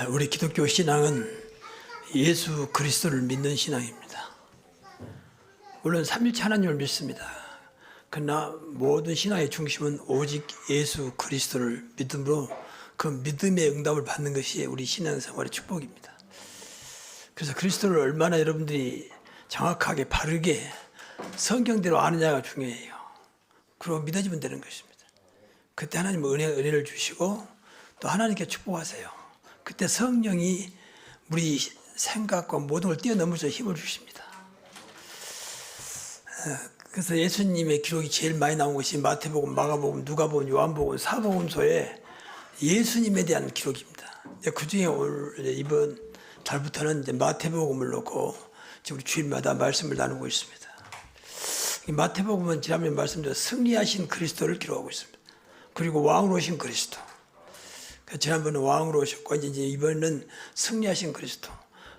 우리 기독교 신앙은 예수 그리스도를 믿는 신앙입니다. 물론 삼일체 하나님을 믿습니다. 그러나 모든 신앙의 중심은 오직 예수 그리스도를 믿음으로 그 믿음의 응답을 받는 것이 우리 신앙생활의 축복입니다. 그래서 그리스도를 얼마나 여러분들이 정확하게 바르게 성경대로 아느냐가 중요해요. 그리고 믿어지면 되는 것입니다. 그때 하나님은 은혜를 주시고 또 하나님께 축복하세요. 그때 성령이 우리 생각과 모든 걸 뛰어넘으셔서 힘을 주십니다. 그래서 예수님의 기록이 제일 많이 나온 것이 마태복음, 마가복음, 누가복음, 요한복음, 사복음서에 예수님에 대한 기록입니다. 그 중에 이번 달부터는 이제 마태복음을 놓고 지금 우리 주일마다 말씀을 나누고 있습니다. 마태복음은 지난번에 말씀드린 승리하신 그리스도를 기록하고 있습니다. 그리고 왕으로 오신 그리스도. 지난번에 왕으로 오셨고 이제 이번에는 승리하신 그리스도.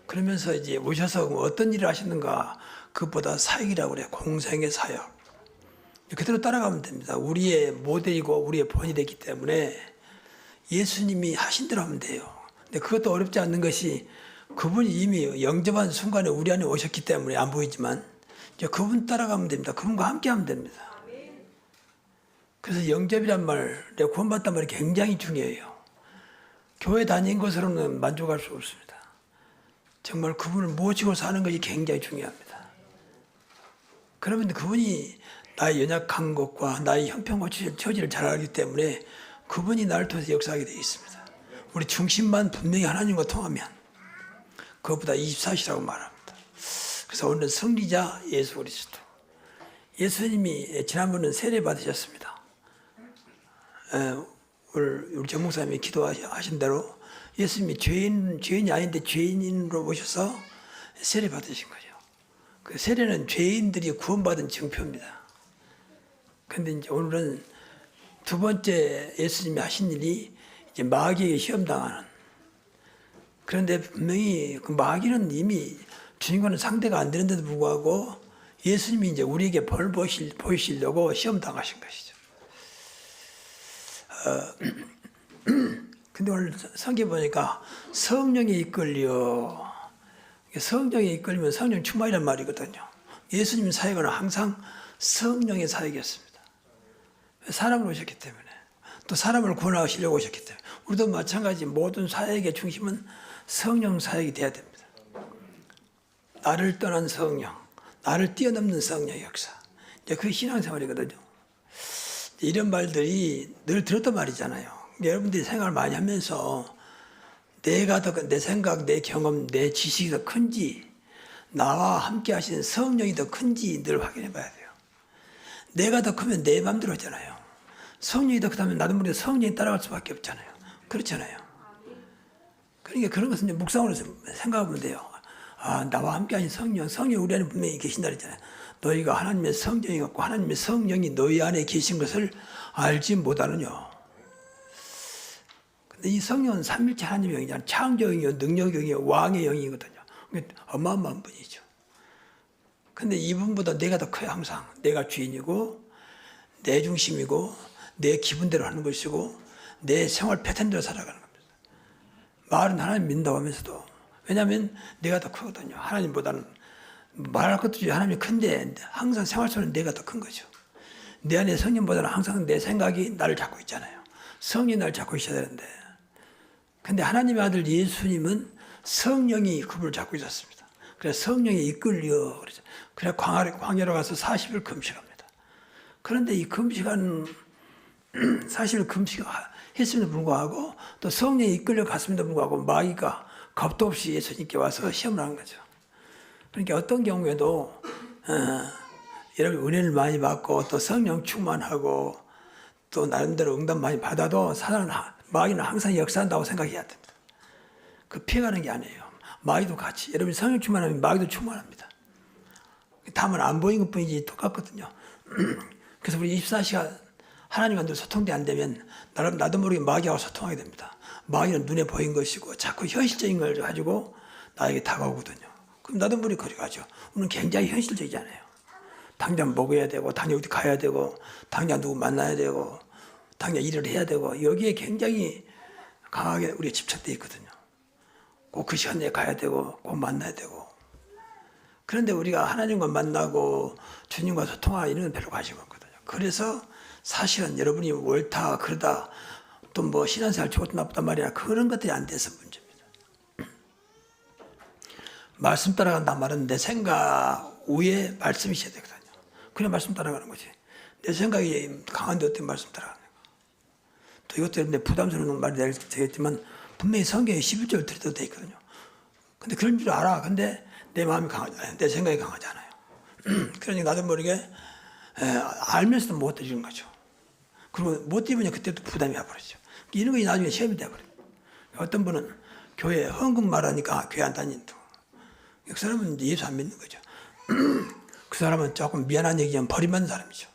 그러면서 이제 오셔서 어떤 일을 하셨는가, 그것보다 사역이라고 그래요. 공생의 사역. 그대로 따라가면 됩니다. 우리의 모델이고 우리의 본이 됐기 때문에 예수님이 하신 대로 하면 돼요. 근데 그것도 어렵지 않는 것이 그분이 이미 영접한 순간에 우리 안에 오셨기 때문에 안 보이지만 이제 그분 따라가면 됩니다. 그분과 함께 하면 됩니다. 그래서 영접이란 말, 내가 구원받단 말이 굉장히 중요해요. 교회 다닌 것으로는 만족할 수 없습니다. 정말 그분을 모시고 사는 것이 굉장히 중요합니다. 그러면 그분이 나의 연약한 것과 나의 형편과 처지를 잘 알기 때문에 그분이 나를 통해서 역사하게 되어 있습니다. 우리 중심만 분명히 하나님과 통하면 그것보다 24시라고 말합니다. 그래서 오늘은 승리자 예수 그리스도. 예수님이 지난번은 세례 받으셨습니다. 우리 정 목사님이 기도하신 대로 예수님이 죄인이 아닌데 죄인으로 오셔서 세례 받으신 거죠. 그 세례는 죄인들이 구원받은 증표입니다. 그런데 이제 오늘은 두 번째 예수님이 하신 일이 이제 마귀에게 시험당하는. 그런데 분명히 그 마귀는 이미 주님과는 상대가 안 되는데도 불구하고 예수님이 이제 우리에게 벌 보이시려고 시험당하신 것이죠. 근데 오늘 성경 보니까 성령에 이끌려. 성령에 이끌리면 성령 충만이란 말이거든요. 예수님 사역은 항상 성령의 사역이었습니다. 사람을 오셨기 때문에, 또 사람을 구원하시려고 오셨기 때문에, 우리도 마찬가지 모든 사역의 중심은 성령 사역이 돼야 됩니다. 나를 떠난 성령, 나를 뛰어넘는 성령의 역사. 이제 그게 신앙생활이거든요. 이런 말들이 늘 들었던 말이잖아요. 여러분들이 생각을 많이 하면서 내가 더, 내 생각, 내 경험, 내 지식이 더 큰지, 나와 함께 하신 성령이 더 큰지 늘 확인해 봐야 돼요. 내가 더 크면 내 맘대로 하잖아요. 성령이 더 크다면 나도 모르게 성령이 따라갈 수밖에 없잖아요. 그렇잖아요. 그러니까 그런 것은 이제 묵상으로 생각하면 돼요. 아, 나와 함께 하신 성령이 우리 안에 분명히 계신다 그랬잖아요. 너희가 하나님의 성령이 갖고 하나님의 성령이 너희 안에 계신 것을 알지 못하느냐. 근데 이 성령은 삼일체 하나님의 영이잖아요. 창조의 영이요, 능력의 영이요, 왕의 영이거든요. 어마어마한 분이죠. 근데 이분보다 내가 더 커요, 항상. 내가 주인이고, 내 중심이고, 내 기분대로 하는 것이고, 내 생활 패턴대로 살아가는 겁니다. 말은 하나님 믿는다고 하면서도. 왜냐하면 내가 더 크거든요. 하나님보다는. 말할 것도 중에 하나님이 큰데 항상 생활 속에는 내가 더 큰 거죠. 내 안에 성령보다는 항상 내 생각이 나를 잡고 있잖아요. 성령이 나를 잡고 있어야 되는데. 근데 하나님의 아들 예수님은 성령이 그분을 잡고 있었습니다. 그래서 성령에 이끌려. 그래서 광야로 가서 40일 금식합니다. 그런데 이 금식한 40일 금식했음에도 불구하고 또 성령에 이끌려 갔음에도 불구하고 마귀가 겁도 없이 예수님께 와서 시험을 한 거죠. 그러니까 어떤 경우에도 여러분 은혜를 많이 받고 또 성령 충만하고 또 나름대로 응답 많이 받아도 마귀는 항상 역사한다고 생각해야 됩니다. 그 피해가는 게 아니에요. 마귀도 같이. 여러분 성령 충만하면 마귀도 충만합니다. 다만 안 보이는 것뿐이지 똑같거든요. 그래서 우리 24시간 하나님과 늘 소통이 안 되면 나도 모르게 마귀하고 소통하게 됩니다. 마귀는 눈에 보인 것이고 자꾸 현실적인 걸 가지고 나에게 다가오거든요. 그럼 나도 모르게 거리 가죠. 우리는 굉장히 현실적이잖아요. 당장 먹어야 되고, 당장 어디 가야 되고, 당장 누구 만나야 되고, 당장 일을 해야 되고, 여기에 굉장히 강하게 우리가 집착되어 있거든요. 꼭 그 시간에 가야 되고 꼭 만나야 되고. 그런데 우리가 하나님과 만나고 주님과 소통하고 이런 건 별로 관심 없거든요. 그래서 사실은 여러분이 옳다 그러다 또 뭐 신앙생활 좋다 나쁘다 말이야 그런 것들이 안 돼서 문제입니다. 말씀 따라간다 말은 내 생각 위에 말씀이 있어야 되거든요. 그냥 말씀 따라가는 거지. 내 생각이 강한데 어떻게 말씀 따라가는 거야. 또 이것도 여러분들 부담스러운 말이 되겠지만 분명히 성경에 11절 들어도 돼 있거든요. 근데 그런 줄 알아. 근데 내 마음이 강하잖아요. 내 생각이 강하지 않아요. 그러니까 나도 모르게 알면서도 못 드리는 거죠. 그리고 못 드리면 그때도 부담이 와버리죠. 이런 것이 나중에 시험이 돼버려요. 어떤 분은 교회 헌금 말하니까 교회 안 다닌다. 그 사람은 예수 안 믿는 거죠. 그 사람은 조금 미안한 얘기하면 버림받는 사람이죠.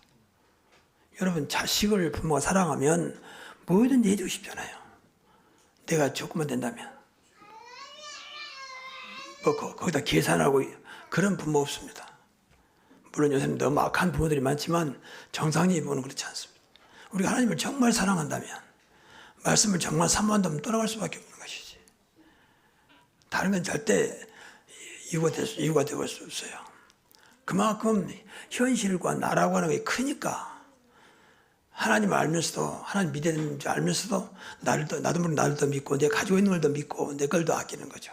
여러분 자식을 부모가 사랑하면 뭐든지 해주고 싶잖아요. 내가 조금만 된다면. 뭐 거기다 계산하고 그런 부모 없습니다. 물론 요새는 너무 악한 부모들이 많지만 정상적인 부모는 그렇지 않습니다. 우리가 하나님을 정말 사랑한다면 말씀을 정말 사모한다면 떠나갈 수밖에 없는 것이지. 다른 건 절대 이유가 되어볼 수 없어요. 그만큼 현실과 나라고 하는 게 크니까 하나님을 알면서도 하나님 믿어야 되는 줄 알면서도 나도 모르게 나를 더 믿고 내가 가지고 있는 걸 더 믿고 내 걸 더 아끼는 거죠.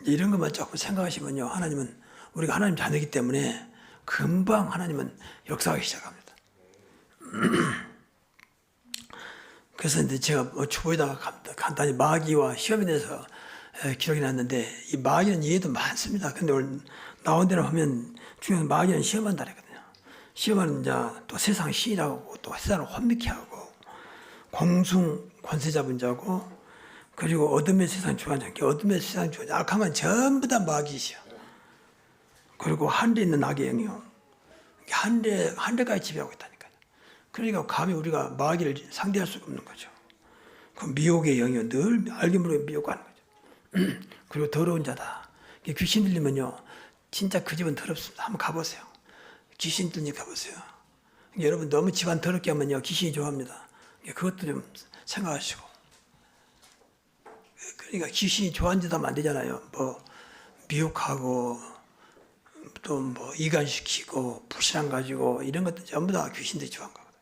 이런 것만 조금 생각하시면요. 하나님은 우리가 하나님 자녀이기 때문에 금방 하나님은 역사하기 시작합니다. 그래서 이제 제가 초보에다가 간단히 마귀와 시험에 대해서 기록이 났는데 이 마귀는 이해도 많습니다. 근데 오늘 나온 대로 하면 중요한 마귀는 시험한다 그랬거든요. 시험은 이제 또 세상 신이라고 또 세상을 혼미케 하고 공중 권세 잡은 자고 그리고 어둠의 세상 주관 자, 어둠의 세상 주관 자, 악한 건 전부 다 마귀시요. 그리고 하늘에 있는 악의 영이요. 하늘까지 지배하고 있다니까요. 그러니까 감히 우리가 마귀를 상대할 수가 없는 거죠. 그 미혹의 영이요. 늘 알게 모르게 미혹하는 거죠. 그리고 더러운 자다. 귀신 들리면요. 진짜 그 집은 더럽습니다. 한번 가보세요. 귀신 들린 집 가보세요. 여러분 너무 집안 더럽게 하면요. 귀신이 좋아합니다. 그것도 좀 생각하시고. 그러니까 귀신이 좋아하는 짓 하면 안 되잖아요. 뭐 미혹하고 또 뭐 이간시키고 불신앙 가지고 이런 것들 전부 다 귀신들이 좋아한 거거든요.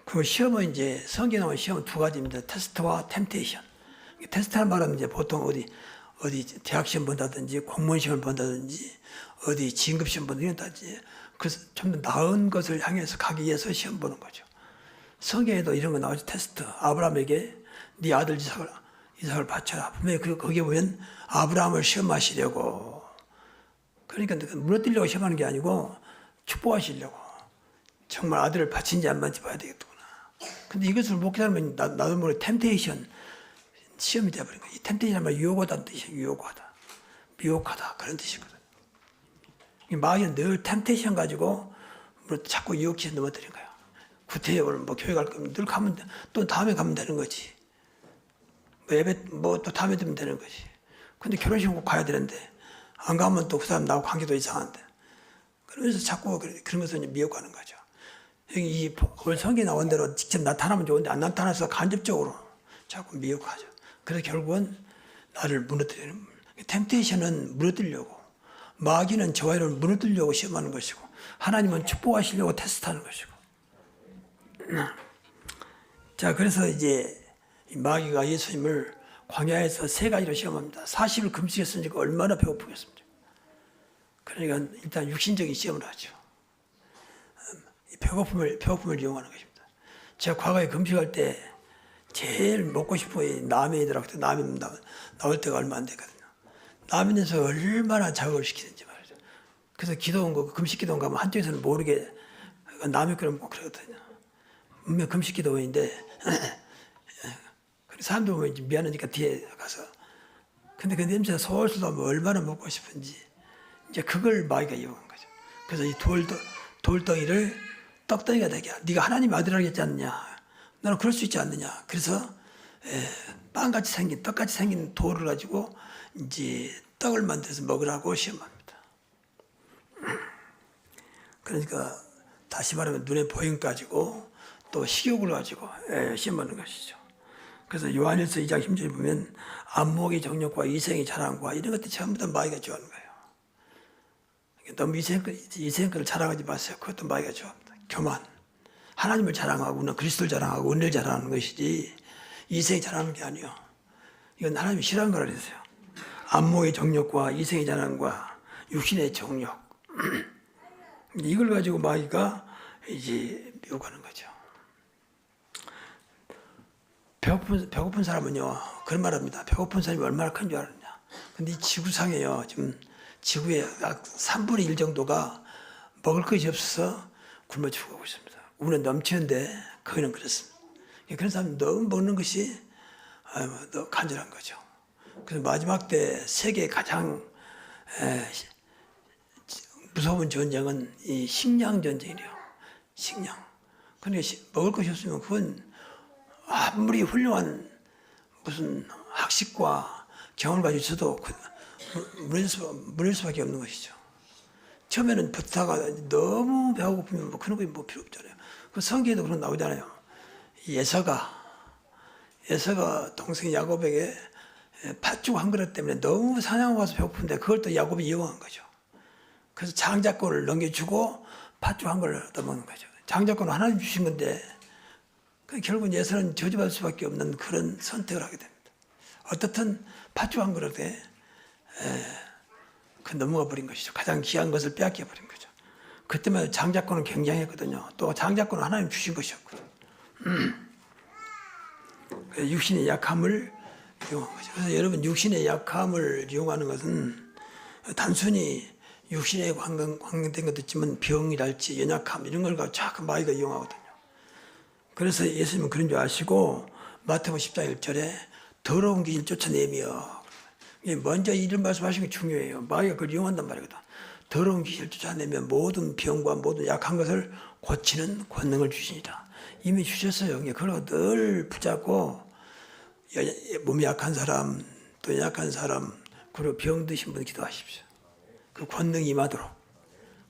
그 시험은 이제 성경에 나오는 시험은 두 가지입니다. 테스트와 템테이션. 테스트하는 말은 이제 보통 어디 대학 시험 본다든지 공무원 시험을 본다든지 어디 진급 시험 본다든지 그래서 좀 더 나은 것을 향해서 가기 위해서 시험 보는 거죠. 성경에도 이런 거 나오죠. 테스트. 아브라함에게 네 아들 이삭을 바쳐라. 분명히 거기에 보면 아브라함을 시험하시려고. 그러니까 무너뜨리려고 시험하는 게 아니고 축복하시려고. 정말 아들을 바친지 안 바친지 봐야 되겠구나. 근데 이것을 못 깨달으면 나도 모르게 템테이션 시험이 되어버린 거예요. 이 템테이션 말 유혹하다는 뜻이에요. 유혹하다. 미혹하다. 그런 뜻이거든요. 마귀는 늘 템테이션 가지고 자꾸 유혹시에 넘어뜨린 거예요. 구태여를 뭐 교회 갈 거면 늘 가면 또 다음에 가면 되는 거지. 뭐 예배 뭐 또 다음에 되면 되는 거지. 근데 결혼식 꼭 가야 되는데 안 가면 또 그 사람 나하고 관계도 이상한데. 그러면서 자꾸 그런 것을 미혹하는 거죠. 여기 오늘 성경에 나온 대로 직접 나타나면 좋은데 안 나타나서 간접적으로 자꾸 미혹하죠. 그래서 결국은 나를 무너뜨리는. 템테이션은 무너뜨리려고. 마귀는 저와 여러분을 무너뜨리려고 시험하는 것이고 하나님은 축복하시려고 테스트하는 것이고. 자, 그래서 이제 마귀가 예수님을 광야에서 3가지로 시험합니다. 40일 금식했으니까 얼마나 배고프겠습니까? 그러니까 일단 육신적인 시험을 하죠. 배고픔을 이용하는 것입니다. 제가 과거에 금식할 때 제일 먹고 싶은 라면이더라고요. 라면 나올 때가 얼마 안 됐거든요. 라면에서 얼마나 자극을 시키는지 말이죠. 그래서 기도원 거, 금식 기도원 가면 한쪽에서는 모르게 라면 끓여 먹고 그러거든요. 분명 금식 기도원인데 사람들 보면 이제 미안하니까 뒤에 가서 근데 그 냄새가 솔솔 나면 얼마나 먹고 싶은지 이제 그걸 마귀가 이용한 거죠. 그래서 이 돌덩이를 떡덩이가 되게 네가 하나님 아들이라고 했지 않느냐. 너는 그럴 수 있지 않느냐. 그래서 빵같이 생긴 떡같이 생긴 돌을 가지고 이제 떡을 만들어서 먹으라고 시험합니다. 그러니까 다시 말하면 눈에 보임 가지고 또 식욕을 가지고 시험하는 것이죠. 그래서 요한일서 2장 10절에 보면 안목의 정욕과 이생의 자랑과 이런 것들이 전부 다 마귀가 좋아하는 거예요. 너무 이생 것을 자랑하지 마세요. 그것도 마귀가 좋아합니다. 교만. 하나님을 자랑하고 그리스도를 자랑하고 은혜를 자랑하는 것이지 이생이 자랑하는 게 아니에요. 이건 하나님이 싫어하는 거라 그랬어요. 안목의 정욕과 이생의 자랑과 육신의 정욕. 이걸 가지고 마귀가 이제 미혹하는 거죠. 배고픈 사람은요, 그런 말 합니다. 배고픈 사람이 얼마나 큰 줄 알았냐. 근데 이 지구상에요, 지금 지구의 약 3분의 1 정도가 먹을 것이 없어서 굶어 죽어가고 있습니다. 우는 넘치는데 거기는 그렇습니다. 그런 사람이 너무 먹는 것이 더 간절한 거죠. 그래서 마지막 때 세계 가장 무서운 전쟁은 이 식량 전쟁이래요. 식량. 그러니까 먹을 것이 없으면 그건 아무리 훌륭한 무슨 학식과 경험을 가지고 있어도 무너질 수밖에 없는 것이죠. 처음에는 버티다가 너무 배고프면 뭐 그런 거 뭐 필요 없잖아요. 그 성경에도 그런 거 나오잖아요. 예서가 동생 야곱에게 팥죽 한 그릇 때문에 너무 사냥하고 와서 배고픈데 그걸 또 야곱이 이용한 거죠. 그래서 장자권을 넘겨주고 팥죽 한 그릇 얻어먹는 거죠. 장자권은 하나님 주신 건데 결국 예서는 저주받을 수밖에 없는 그런 선택을 하게 됩니다. 어떻든 팥죽 한 그릇에 넘어가 버린 것이죠. 가장 귀한 것을 빼앗겨 버린 거죠. 그때만 장자권은 굉장했거든요. 또 장자권은 하나님 주신 것이었거든요. 육신의 약함을 이용한 거죠. 그래서 여러분 육신의 약함을 이용하는 것은 단순히 육신에 관계된 것도 있지만 병이랄지 연약함 이런 걸 가지고 자꾸 마귀가 이용하거든요. 그래서 예수님은 그런 줄 아시고 마태복음 10장 1절에 더러운 귀신 쫓아내며 먼저 이런 말씀하시는 게 중요해요. 마귀가 그걸 이용한단 말이거든. 더러운 귀신을 쫓아내며 모든 병과 모든 약한 것을 고치는 권능을 주시니라. 이미 주셨어요. 그걸 늘 붙잡고 몸이 약한 사람 또 약한 사람 그리고 병 드신 분 기도하십시오. 그 권능이 임하도록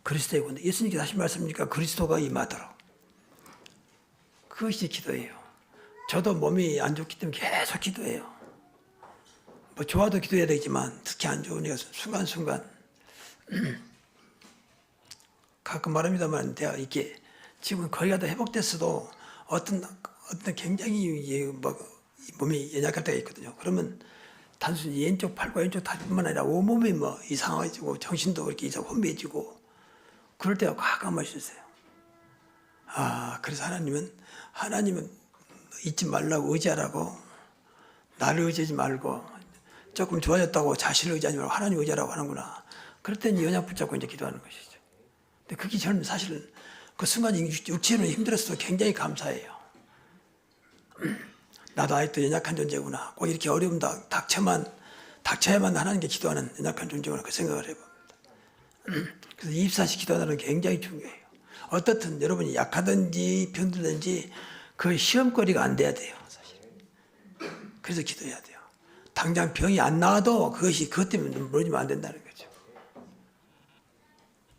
그리스도의 권능. 예수님께서 하신 말씀이니까 그리스도가 임하도록. 그것이 기도예요. 저도 몸이 안 좋기 때문에 계속 기도해요. 뭐 좋아도 기도해야 되지만 특히 안 좋으니까 순간순간 가끔 말합니다만 내가 이렇게 지금 거의 다 회복됐어도 어떤 굉장히 몸이 연약할 때가 있거든요. 그러면 단순히 왼쪽 팔과 왼쪽 다리뿐만 아니라 온몸이 뭐 이상해지고 정신도 이렇게 혼미해지고 그럴 때가 가끔 있으세요. 그래서 하나님은 잊지 말라고 의지하라고 나를 의지하지 말고 조금 좋아졌다고 자신을 의지하지 말고 하나님 의지하라고 하는구나. 그럴 때는 연약 붙잡고 이제 기도하는 것이죠. 근데 그게 저는 사실은 그 순간 육체는 힘들었어도 굉장히 감사해요. 나도 아직도 연약한 존재구나. 꼭 이렇게 어려움 닥쳐야만 하나님께 기도하는 연약한 존재구나. 그 생각을 해봅니다. 그래서 24시 기도하는 게 굉장히 중요해요. 어떻든 여러분이 약하든지 병들든지 그 시험거리가 안 돼야 돼요. 사실. 그래서 기도해야 돼요. 당장 병이 안 나와도 그것 때문에 무너지면 안 된다는 거죠.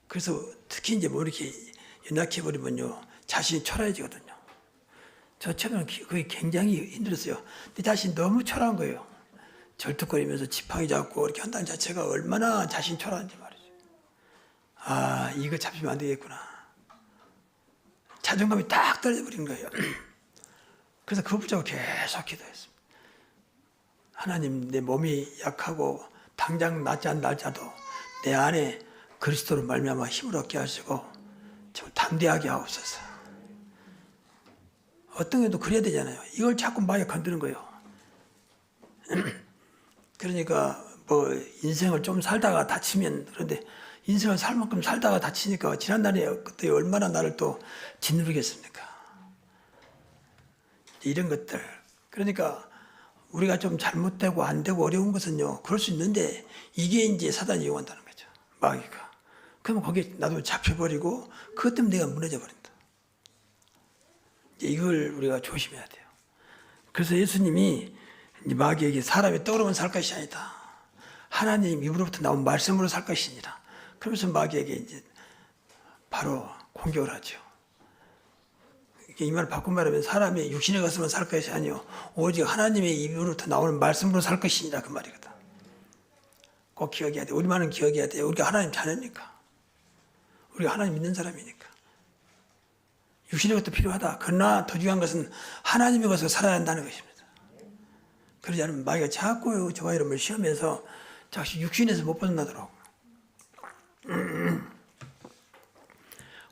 그래서 특히 이제 뭐 이렇게 연약해버리면요. 자신이 초라해지거든요. 저 처음에는 그게 굉장히 힘들었어요. 내 자신이 너무 초라한 거예요. 절뚝거리면서 지팡이 잡고 이렇게 한다는 자체가 얼마나 자신이 초라한지 말이죠. 이거 잡히면 안 되겠구나. 자존감이 딱 떨어져 버린 거예요. 그래서 그거 붙잡고 계속 기도했습니다. 하나님, 내 몸이 약하고 당장 낫지 않을지라도 내 안에 그리스도로 말미암아 힘을 얻게 하시고 좀 담대하게 하옵소서. 어떤 경우도 그래야 되잖아요. 이걸 자꾸 마귀가 건드는 거예요. 그러니까 뭐 인생을 좀 살다가 다치면 그런데 인생을 살 만큼 살다가 다치니까 지난날에 그때 얼마나 나를 또 짓누르겠습니까? 이런 것들. 그러니까 우리가 좀 잘못되고 안 되고 어려운 것은요. 그럴 수 있는데 이게 이제 사단이 이용한다는 거죠. 마귀가. 그러면 거기에 나도 잡혀버리고 그것 때문에 내가 무너져 버린다. 이걸 우리가 조심해야 돼요. 그래서 예수님이 마귀에게 사람이 떡으로만 살 것이 아니다. 하나님 입으로부터 나온 말씀으로 살 것이니라. 그러면서 마귀에게 이제 바로 공격을 하죠. 이 말을 바꾼 말하면 사람이 육신에 갔으면 살 것이 아니요 오직 하나님의 입으로부터 나오는 말씀으로 살 것이니라 그 말이거든. 꼭 기억해야 돼. 우리만은 기억해야 돼. 우리가 하나님 자녀니까. 우리가 하나님 믿는 사람이니까. 육신의 것도 필요하다. 그러나 더 중요한 것은 하나님의 것을 살아야 한다는 것입니다. 그러지 않으면 마귀가 자꾸 저와 여러분을 시험해서 자식 육신에서 못 벗어나더라고.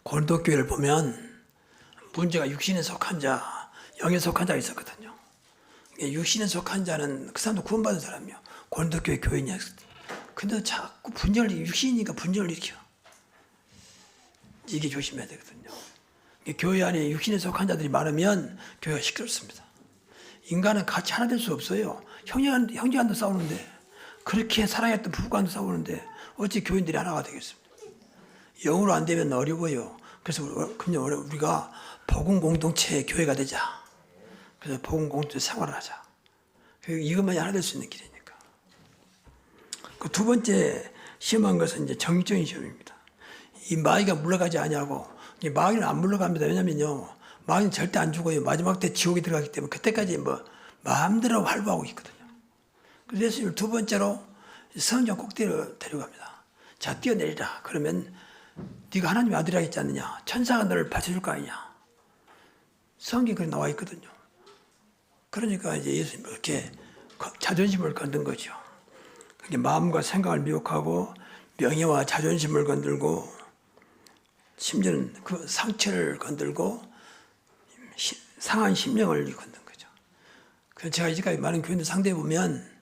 고린도 교회를 보면 문제가 육신에 속한 자, 영에 속한 자가 있었거든요. 육신에 속한 자는 그 사람도 구원받은 사람이요. 고린도 교회 교인이었거든요. 근데 자꾸 육신이니까 분열을 일으켜. 이게 조심해야 되거든요. 교회 안에 육신에 속한 자들이 많으면 교회가 시끄럽습니다. 인간은 같이 하나 될 수 없어요. 형제간도 싸우는데, 그렇게 사랑했던 부부간도 싸우는데 어찌 교인들이 하나가 되겠습니까? 영으로 안 되면 어려워요. 그래서 우리가 복음 공동체의 교회가 되자. 그래서 복음 공동체 생활을 하자. 이것만이 하나 될 수 있는 길이니까. 그 두 번째 시험한 것은 이제 정적인 시험입니다. 이 마귀가 물러가지 아니하고, 이 마귀는 안 물러갑니다. 왜냐면요, 마귀는 절대 안 죽어요. 마지막 때 지옥에 들어가기 때문에 그때까지 마음대로 활보하고 있거든요. 그래서 예수님을 두 번째로 성전 꼭대기로 데려갑니다. 자, 뛰어내리라. 그러면 네가 하나님의 아들이라 했지 않느냐. 천사가 너를 받쳐줄 거 아니냐. 성경에 그렇게 나와 있거든요. 그러니까 이제 예수님이 이렇게 자존심을 건든 거죠. 마음과 생각을 미혹하고 명예와 자존심을 건들고 심지어는 그 상처를 건들고 상한 심령을 건든 거죠. 그래서 제가 이제까지 많은 교인들 상대해 보면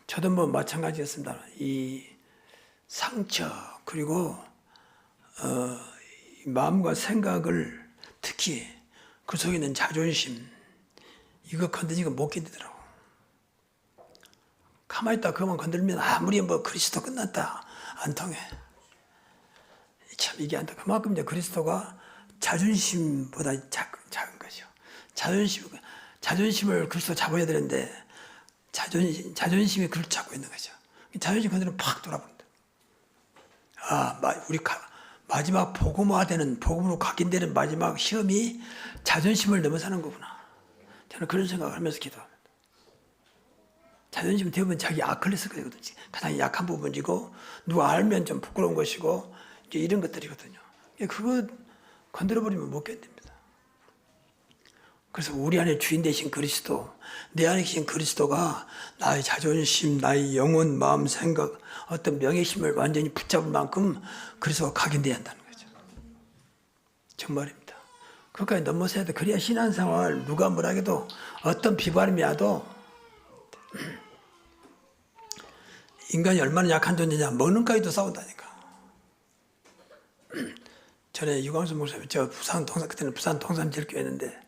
저도 마찬가지였습니다. 이 상처 그리고 마음과 생각을 특히 그 속에 있는 자존심 이거 건드니까 못 견디더라고. 가만히 있다 그만 건들면 아무리 그리스도 끝났다 안 통해. 참 이게 안 돼. 그만큼 이제 그리스도가 자존심보다 작은 거죠. 자존심을 그리스도 잡아야 되는데 자존심이 그를 잡고 있는 거죠. 자존심 건드리면 팍 돌아버린다. 우리 마지막 복음으로 각인되는 마지막 시험이 자존심을 넘어서는 거구나. 저는 그런 생각을 하면서 기도합니다. 자존심은 대부분 자기 아킬레스건이거든요. 가장 약한 부분이고 누가 알면 좀 부끄러운 것이고 이제 이런 것들이거든요. 그거 건드려버리면 못 견딥니다. 그래서 우리 안에 주인 되신 그리스도, 내 안에 계신 그리스도가 나의 자존심, 나의 영혼, 마음, 생각, 어떤 명예심을 완전히 붙잡을 만큼 그리스도가 각인돼야 한다는 거죠. 정말입니다. 그것까지 넘어서야 돼. 그래야 신앙생활 누가 뭐라 해도 어떤 비바람이 와도 인간이 얼마나 약한 존재냐. 먹는 까지도 싸운다니까. 전에 유광수 목사님, 그때는 부산 동산제일교회였는데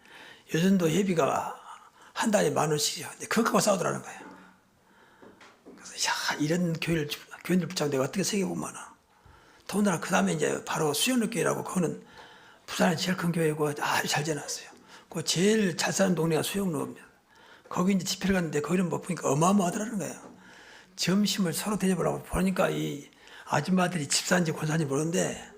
여전도 예비가 한 달에 10,000원씩이야. 근데 그거 갖고 싸우더라는 거예요. 그래서 이런 교인들 붙잡고 내가 어떻게 세계보면아. 더군다나 그 다음에 이제 바로 수영로교회라고 그거는 부산의 제일 큰 교회고 아주 잘 지어놨어요. 그 제일 잘 사는 동네가 수영로입니다. 거기 이제 집회를 갔는데 거기는 보니까 어마어마하더라는 거예요. 점심을 서로 대접을 보니까 이 아줌마들이 집사인지 권사인지 모르는데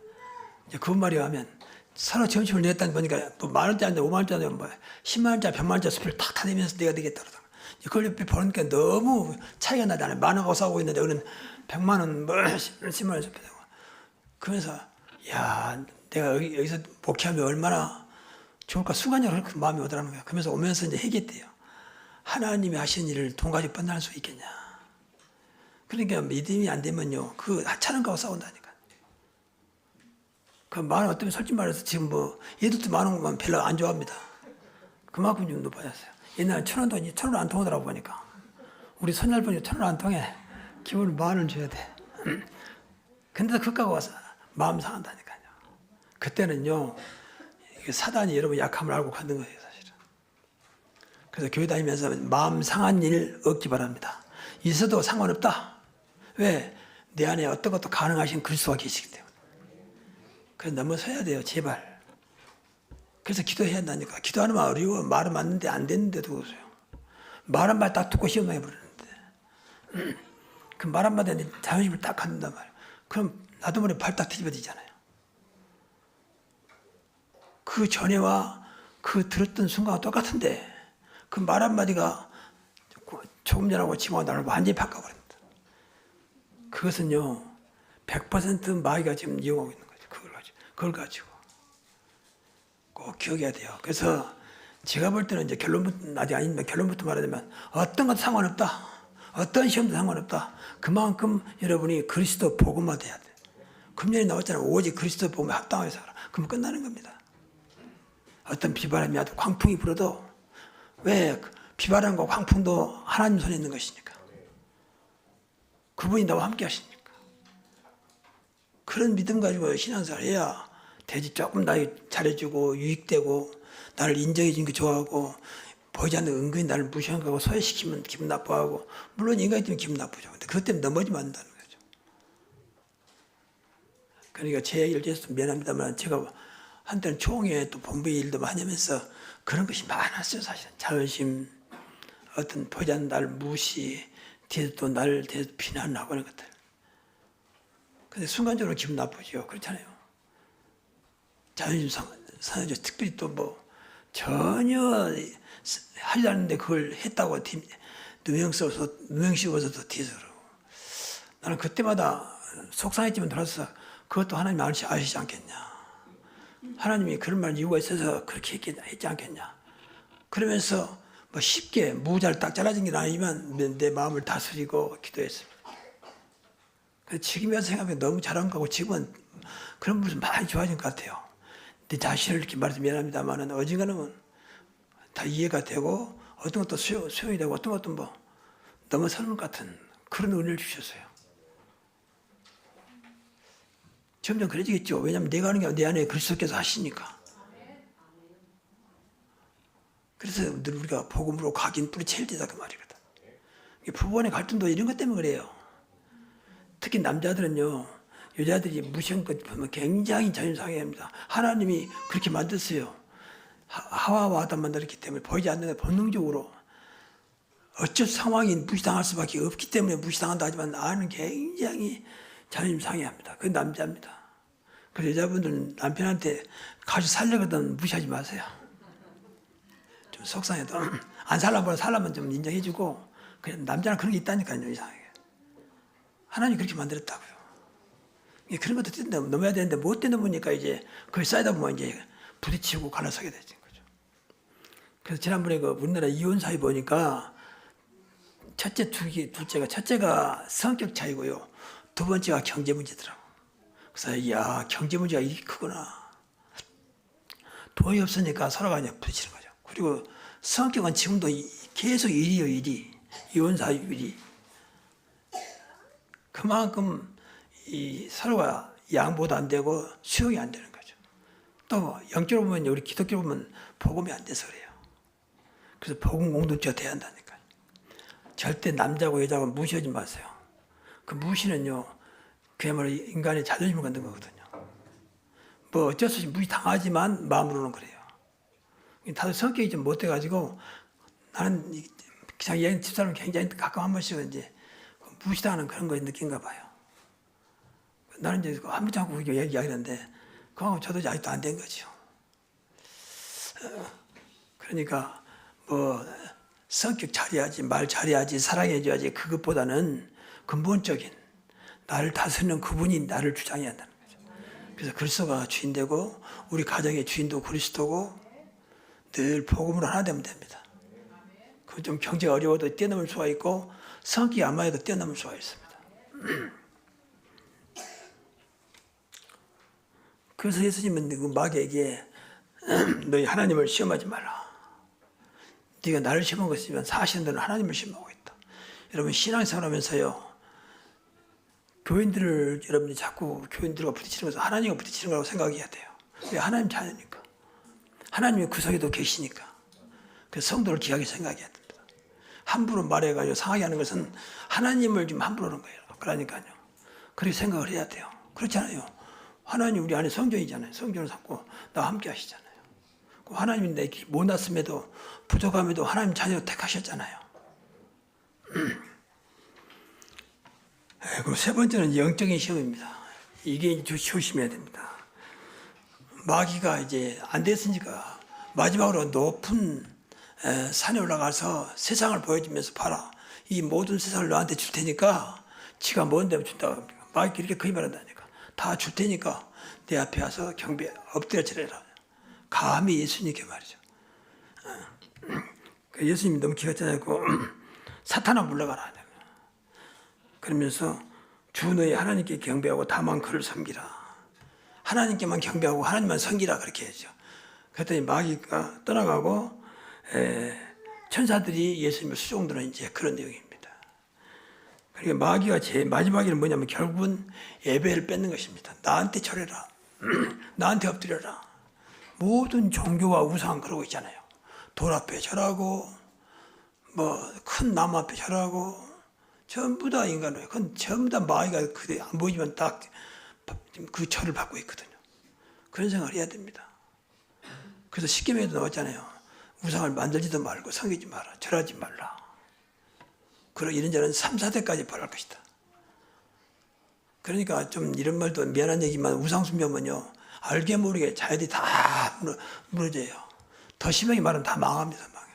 이제 그 말이 하면 서로 점심을 냈다니 보니까 10,000원짜리, 50,000원짜리, 10만원짜리, 100만원짜리 수표를 탁 타내면서 내가 되겠다 그러더라고. 그걸 옆에 보니까 너무 차이가 나잖아요. 10,000원하고 싸우고 있는데 우리는 100만원, 10만원 수표 되고. 그러면서 내가 여기서 목회하면 얼마나 좋을까. 순간적으로 그렇게 마음이 오더라는 거야. 그러면서 오면서 이제 얘기했대요. 하나님이 하신 일을 돈가지고 뻔날 수 있겠냐. 그러니까 믿음이 안 되면요. 그 하찮은 거하고 싸운다니까. 그 만원 때문에 솔직히 말해서 지금 얘들도 10,000원만 별로 안 좋아합니다. 그만큼 좀 높아졌어요. 옛날에 1,000원 1,000원 안 통하더라고 보니까. 우리 손녀분이 1,000원 안 통해. 기본으로 10,000원 줘야 돼. 근데도 그거 갖고 와서 마음 상한다니까요. 그때는요. 사단이 여러분 약함을 알고 가는 거예요. 사실은. 그래서 교회 다니면서 마음 상한 일 없기 바랍니다. 있어도 상관없다. 왜? 내 안에 어떤 것도 가능하신 그리스도가 계시기 때문에. 그래서 넘어서야 돼요. 제발. 그래서 기도해야 한다니까. 기도하는 말 어려워. 말은 맞는데 안 됐는데도 그러세요. 말 한 말 딱 듣고 시험 당해버리는데. 그 말 한 마디에 자존심을 딱 갖는단 말이에요. 그럼 나도 모르게 발 딱 뒤집어지잖아요. 그 전에와 그 들었던 순간과 똑같은데 그 말 한마디가 조금 전하고 지금하고 나를 완전히 바꿔버립니다. 그것은요 100% 마귀가 지금 이용하고 있는 거죠. 그걸 가지고 꼭 기억해야 돼요. 그래서 제가 볼 때는 이제 결론부터 아직 아닌데 결론부터 말하자면 어떤 것도 상관없다. 어떤 시험도 상관없다. 그만큼 여러분이 그리스도 복음화 돼야 돼. 금년에 나왔잖아요. 오직 그리스도 복음에 합당하게 살아. 그러면 끝나는 겁니다. 어떤 비바람이 와도 광풍이 불어도 왜 비바람과 광풍도 하나님 손에 있는 것이니까. 그분이 나와 함께 하시니까. 그런 믿음 가지고 신앙생활 해야 되지. 조금 나 잘해주고 유익되고 나를 인정해 주는 게 좋아하고 보이지 않는 은근히 나를 무시하고 소외시키면 기분 나빠하고 물론 인간이 때문에 기분 나쁘죠. 근데 그것 때문에 넘어지면 안 된다는 거죠. 그러니까 제 얘기를 해서 미안합니다만 제가 한때는 총회 또 본부의 일도 많이 하면서 그런 것이 많았어요. 사실은 자존심 어떤 보이지 않는 나를 무시 뒤에서 또 나를 대해서 비난하고 그런 것들. 근데 순간적으로 기분 나쁘죠. 그렇잖아요. 자존심 상하죠. 특별히 또 뭐 전혀 하지 않는데 그걸 했다고 누명 씌워서도 뒤에서 그러고. 나는 그때마다 속상했지만 돌아서 그것도 하나님 아시지 않겠냐. 하나님이 그런 말 이유가 있어서 그렇게 했지 않겠냐. 그러면서 뭐 쉽게 무잘 딱 잘라진 게 아니지만 내 마음을 다스리고 기도했습니다. 지금 와서 생각하면 너무 잘한 거고 지금은 그런 부분 많이 좋아진 것 같아요. 내 자신을 이렇게 말해서 미안합니다만 어지간하면 다 이해가 되고 어떤 것도 수용이 되고 어떤 것도 뭐 넘어서는 것 같은 그런 은혜를 주셨어요. 점점 그래지겠죠. 왜냐하면 내가 하는 게 내 안에 그리스도께서 하시니까. 그래서 늘 우리가 복음으로 각인 뿌리칠 때다 그 말이거든. 부부간의 갈등도 이런 것 때문에 그래요. 특히 남자들은요. 여자들이 무시한 것 보면 굉장히 자존심 상해합니다. 하나님이 그렇게 만들었어요. 하와와 아담 만들었기 때문에 보이지 않는 본능적으로 어쩔 상황이 무시당할 수밖에 없기 때문에 무시당한다 하지만 나는 굉장히 자존심 상해합니다. 그게 남자입니다. 그래서 여자분들은 남편한테 같이 살려거든 무시하지 마세요. 좀 속상해도 안 살라면 좀 인정해주고 그냥 남자는 그런 게 있다니까요. 이상하게. 하나님이 그렇게 만들었다고요. 그런 것도 넘어야 되는데 못 넘으니까 이제 그걸 쌓이다 보면 이제 부딪히고 갈라서게 되는 거죠. 그래서 지난번에 그 우리나라 이혼 사회 보니까 둘째가 첫째가 성격 차이고요. 두 번째가 경제 문제더라고. 그래서 이야 경제 문제가 이렇게 크구나. 돈이 없으니까 서로가 그냥 부딪히는 거죠. 그리고 성격은 지금도 계속 일이요 일이 이혼 사회 일이 그만큼 이 서로가 양보도 안 되고 수용이 안 되는 거죠. 또 영적으로 보면 우리 기독교로 보면 복음이 안 돼서 그래요. 그래서 복음 공동체가 돼야 한다니까요. 절대 남자고 여자고 무시하지 마세요. 그 무시는요, 그야말로 인간의 자존심을 건든 거거든요. 뭐 어쩔 수 없이 무시 당하지만 마음으로는 그래요. 다들 성격이 좀 못돼가지고 나는 그냥 집사람 굉장히 가끔 한 번씩 이제 무시당하는 그런 거 느낀가 봐요. 나는 이제 아무렇지 않고 그렇게 이야기하는데 그거하고 저도 아직도 안 된 거죠. 그러니까 뭐 성격 잘해야지 말 잘해야지 사랑해줘야지 그것보다는 근본적인 나를 다스리는 그분이 나를 주장해야 한다는 거죠. 그래서 그리스도가 주인되고 우리 가정의 주인도 그리스도고 늘 복음으로 하나 되면 됩니다. 그 좀 경제가 어려워도 뛰어넘을 수가 있고 성격이 안 맞아도 뛰어넘을 수가 있습니다. 그래서 예수님은 그 마귀에게 너희 하나님을 시험하지 말라. 네가 나를 시험한 것이면 사실은 너는 하나님을 시험하고 있다. 여러분 신앙생활 하면서요. 교인들을 여러분이 자꾸 교인들과 부딪히는 것은 하나님과 부딪히는 거라고 생각해야 돼요. 왜 하나님 자녀니까. 하나님이 그 속에도 계시니까. 그래서 성도를 귀하게 생각해야 됩니다. 함부로 말해가지고 상하게 하는 것은 하나님을 좀 함부로 하는 거예요. 그러니까요. 그렇게 생각을 해야 돼요. 그렇잖아요. 하나님 우리 안에 성전이잖아요. 성전을 삼고 나와 함께 하시잖아요. 하나님이 내 못났음에도 부족함에도 하나님 자녀 택하셨잖아요. 그리고 세 번째는 영적인 시험입니다. 이게 조심해야 됩니다. 마귀가 이제 안 됐으니까 마지막으로 높은 산에 올라가서 세상을 보여주면서 봐라. 이 모든 세상을 너한테 줄 테니까 지가 뭔데 준다고 합니까? 막 이렇게 거의 말한다니까. 다 줄 테니까 내 앞에 와서 경배 엎드려 절해라. 감히 예수님께 말이죠. 예수님이 너무 기가 차고 사탄아 물러가라. 그러면서 주 너희 하나님께 경배하고 다만 그를 섬기라. 하나님께만 경배하고 하나님만 섬기라 그렇게 했죠. 그랬더니 마귀가 떠나가고 천사들이 예수님을 수종드는 이제 그런 내용입니다. 그러니까 마귀가 제일 마지막에는 뭐냐면 결국은 예배를 뺏는 것입니다. 나한테 절해라. 나한테 엎드려라. 모든 종교와 우상 그러고 있잖아요. 돌 앞에 절하고 뭐 큰 나무 앞에 절하고 전부 다 인간이에요. 그건 전부 다 마귀가 그게 안 보이지만 딱 그 절을 받고 있거든요. 그런 생각을 해야 됩니다. 그래서 십계명에도 나왔잖아요. 우상을 만들지도 말고 섬기지 마라. 절하지 말라. 그리고 이런 자는 3, 4대까지 벌할 것이다. 그러니까 좀 이런 말도 미안한 얘기만 우상 숭배하면요. 알게 모르게 자녀들이 다 무너져요. 더 심하게 말하면 다 망합니다. 망해.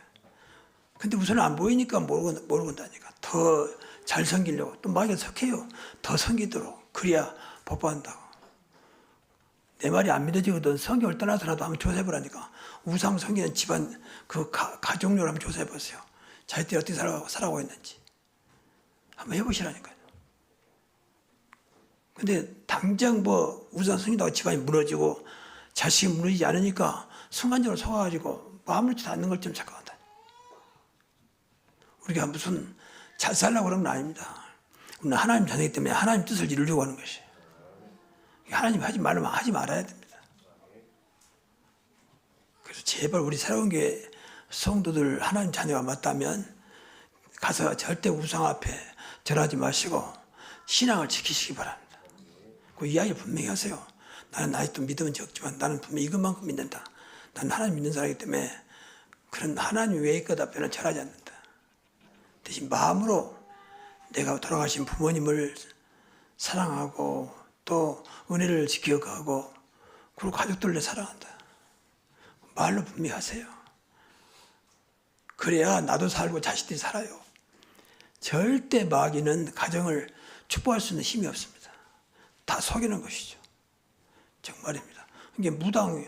근데 우선 안 보이니까 모르고 다니까. 더 잘 섬기려고. 또 마귀가 석해요. 더 섬기도록. 그래야 복 받는다고. 내 말이 안 믿어지거든. 성경을 떠나서라도 한번 조사해보라니까. 우상 섬기는 집안 그 가족력을 한번 조사해보세요. 자기들이 어떻게 살아가고 있는지. 한번 해보시라니까요. 근데 당장 뭐 우상 섬긴다고 집안이 무너지고 자식이 무너지지 않으니까 순간적으로 속아가지고 아무렇지도 않는 걸 좀 착각한다. 우리가 무슨 잘 살려고 그런 건 아닙니다. 우리는 하나님 자녀이기 때문에 하나님 뜻을 이루려고 하는 것이에요. 하나님 하지 말면 하지 말아야 됩니다. 그래서 제발 우리 새로운 교회 성도들 하나님 자녀가 맞다면 가서 절대 우상 앞에 절하지 마시고 신앙을 지키시기 바랍니다. 그 이야기 분명히 하세요. 나는 아직도 믿음은 적지만 나는 분명히 이것만큼 믿는다. 나는 하나님 믿는 사람이기 때문에 그런 하나님 외의 것 앞에는 절하지 않는다. 대신 마음으로 내가 돌아가신 부모님을 사랑하고 또 은혜를 기억하고 그리고 가족들을 사랑한다. 말로 분명히 하세요. 그래야 나도 살고 자식들이 살아요. 절대 마귀는 가정을 축복할 수 있는 힘이 없습니다. 다 속이는 것이죠. 정말입니다. 이게 무당,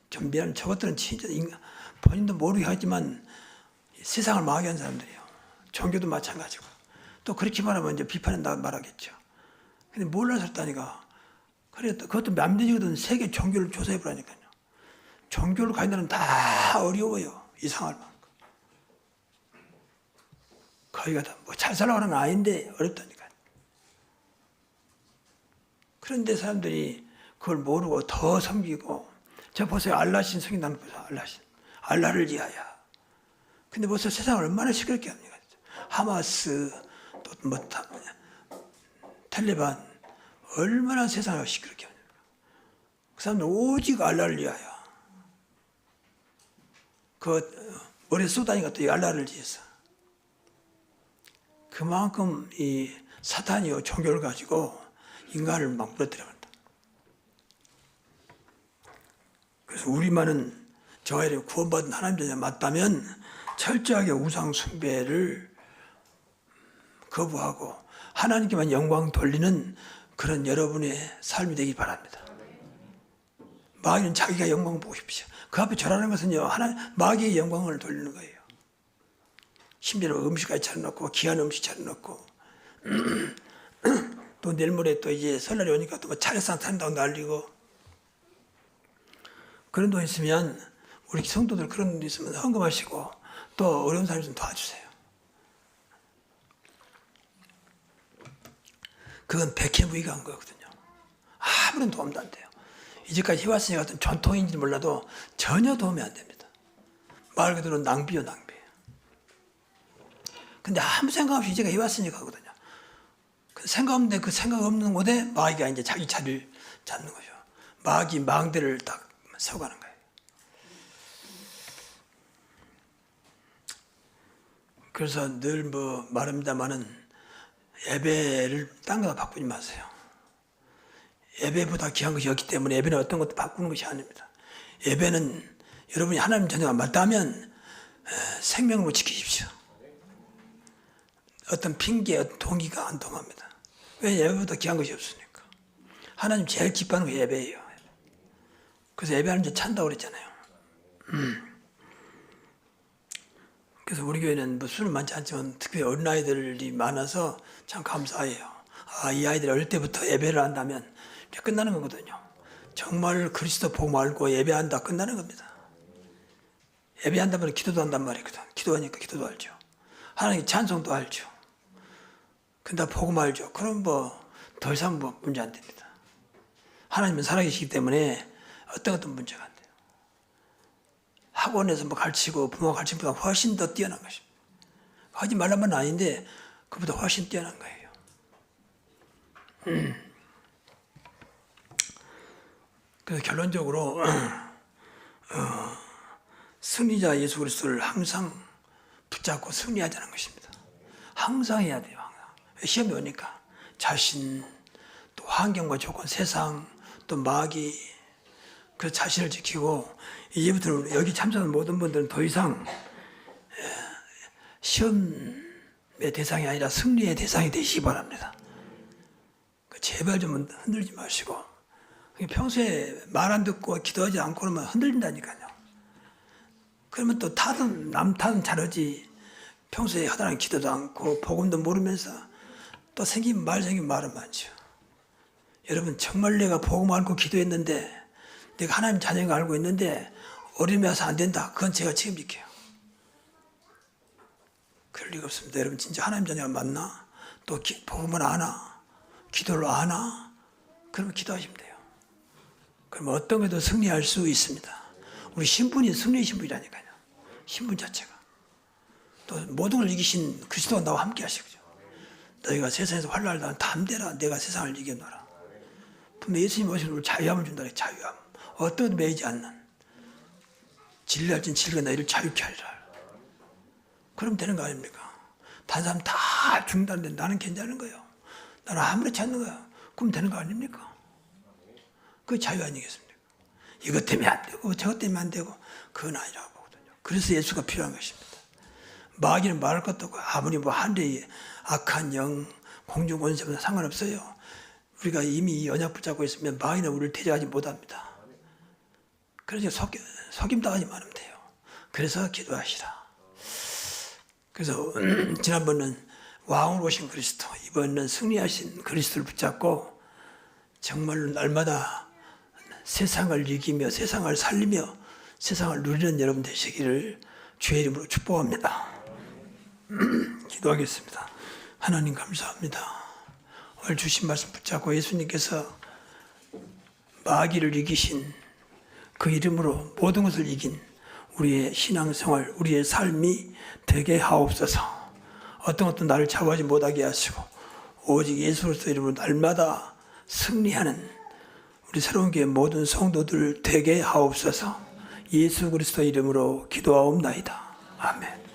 좀 미안, 저것들은 진짜 본인도 모르게 하지만 세상을 망하게 한 사람들이에요. 종교도 마찬가지고. 또 그렇게 말하면 이제 비판한다고 말하겠죠. 근데 몰라서 했다니까. 그래, 그것도 맘대지거든. 세계 종교를 조사해보라니까요. 종교를 가는 데는 다 어려워요. 이상할 만큼. 거기가 다 뭐 잘 살라고 하는 건 아닌데 어렵다니까요. 그런데 사람들이 그걸 모르고 더 섬기고, 저 보세요. 알라신 섬긴다는 거죠. 알라신. 알라를 위하여. 근데 벌써 세상을 얼마나 시끄럽게 합니까? 하마스, 또 뭐, 탈레반, 얼마나 세상을 시끄럽게 합니까? 그 사람들 오직 알라를 위하여. 그, 머리에 쏟아니까 또 알라를 위해서. 그만큼 이 사탄이요, 종교를 가지고 인간을 막 무너뜨려간다. 그래서 우리만은 저희를 구원받은 하나님 자녀 맞다면 철저하게 우상 숭배를 거부하고 하나님께만 영광 돌리는 그런 여러분의 삶이 되길 바랍니다. 마귀는 자기가 영광 보고 싶으셔. 그 앞에 절하는 것은요, 마귀의 영광을 돌리는 거예요. 심지어 음식까지 차려놓고 귀한 음식 차려놓고 또 내일 모레 또 이제 설날이 오니까 또 뭐 차례상 탄다고 날리고. 그런 돈 있으면 우리 성도들 그런 돈 있으면 헌금하시고 또 어려운 사람 좀 도와주세요. 그건 백해무익한 거거든요. 아무런 도움도 안 돼요. 이제까지 해왔으니까 어떤 전통인지 몰라도 전혀 도움이 안 됩니다. 말 그대로 낭비요, 낭비. 근데 아무 생각 없이 이제가 해왔으니까 하거든요. 그 생각 없는데 그 생각 없는 곳에 마귀가 이제 자기 자리를 잡는 거죠. 마귀 망대를 딱 세워가는 거예요. 그래서 늘 뭐 말합니다만은 예배를 딴 거다 바꾸지 마세요. 예배보다 귀한 것이 없기 때문에 예배는 어떤 것도 바꾸는 것이 아닙니다. 예배는 여러분이 하나님 자녀가 맞다면 생명으로 지키십시오. 어떤 핑계, 어떤 동기가 안 통합니다. 왜 예배보다 귀한 것이 없으니까. 하나님 제일 기뻐하는 게 예배예요. 그래서 예배하는 데 찬다고 그랬잖아요. 그래서 우리 교회는 뭐 수는 많지 않지만 특별히 어린아이들이 많아서 참 감사해요. 이 아이들이 어릴 때부터 예배를 한다면 이제 끝나는 거거든요. 정말 그리스도 복음 알고 예배한다 끝나는 겁니다. 예배한다면 기도도 한단 말이거든. 기도하니까 기도도 알죠. 하나님 찬송도 알죠. 근데 복음 알죠. 그럼 뭐 더 이상 뭐 문제 안 됩니다. 하나님은 살아계시기 때문에 어떤 문제가 안 돼요. 학원에서 뭐 가르치고 부모가 가르치는 것보다 훨씬 더 뛰어난 것입니다. 하지 말란 말은 아닌데 그보다 훨씬 뛰어난 거예요. 그래서 결론적으로 승리자 예수 그리스도를 항상 붙잡고 승리하자는 것입니다. 항상 해야 돼요. 항상. 시험이 오니까 자신, 또 환경과 조건, 세상, 또 마귀, 그 자신을 지키고 이제부터는 여기 참석한 모든 분들은 더 이상 시험의 대상이 아니라 승리의 대상이 되시기 바랍니다. 제발 좀 흔들지 마시고 평소에 말 안 듣고 기도하지 않고 그러면 흔들린다니까요. 그러면 또 남 탓은 잘하지 평소에 하다는 기도도 않고 복음도 모르면서 또 말 생기면 말은 많죠. 여러분 정말 내가 복음 알고 기도했는데 내가 하나님 자녀인 거 알고 있는데 어려움이 와서 안 된다. 그건 제가 책임질게요. 그럴 리가 없습니다. 여러분 진짜 하나님 자녀가 맞나? 또 복음을 아나? 기도를 아나? 그러면 기도하시면 돼요. 그러면 어떤 것도 승리할 수 있습니다. 우리 신분이 승리의 신분이라니까요. 신분 자체가. 또 모든 걸 이기신 그리스도가 나와 함께 하시거든요. 너희가 세상에서 환난을 당하면 담대라. 내가 세상을 이겨놔라. 분명 예수님 오시면 우리 자유함을 준다. 자유함. 어떤 것도 매이지 않는. 진리할진 진리가 너희를 자유케 하리라. 그럼 되는 거 아닙니까? 다른 사람 다 죽는다는데 나는 괜찮은 거예요. 나는 아무렇지 않는 거야. 그럼 되는 거 아닙니까? 그게 자유 아니겠습니까? 이것 때문에 안 되고 저것 때문에 안 되고 그건 아니라고 보거든요. 그래서 예수가 필요한 것입니다. 마귀는 말할 것도 없고 아무리 뭐 하늘의 악한 영, 공중 권세보다 상관없어요. 우리가 이미 이 언약 붙잡고 있으면 마귀는 우리를 대적하지 못합니다. 그래서 속임당하지 않으면 돼요. 그래서 기도하시라. 그래서 지난번은 왕으로 오신 그리스도, 이번은 승리하신 그리스도를 붙잡고 정말로 날마다 세상을 이기며 세상을 살리며 세상을 누리는 여러분 되시기를 주의 이름으로 축복합니다. 기도하겠습니다. 하나님 감사합니다. 오늘 주신 말씀 붙잡고 예수님께서 마귀를 이기신 그 이름으로 모든 것을 이긴 우리의 신앙생활, 우리의 삶이 되게 하옵소서. 어떤 것도 나를 좌우하지 못하게 하시고 오직 예수 그리스도 이름으로 날마다 승리하는 우리 새로운 교회 모든 성도들 되게 하옵소서. 예수 그리스도 이름으로 기도하옵나이다. 아멘.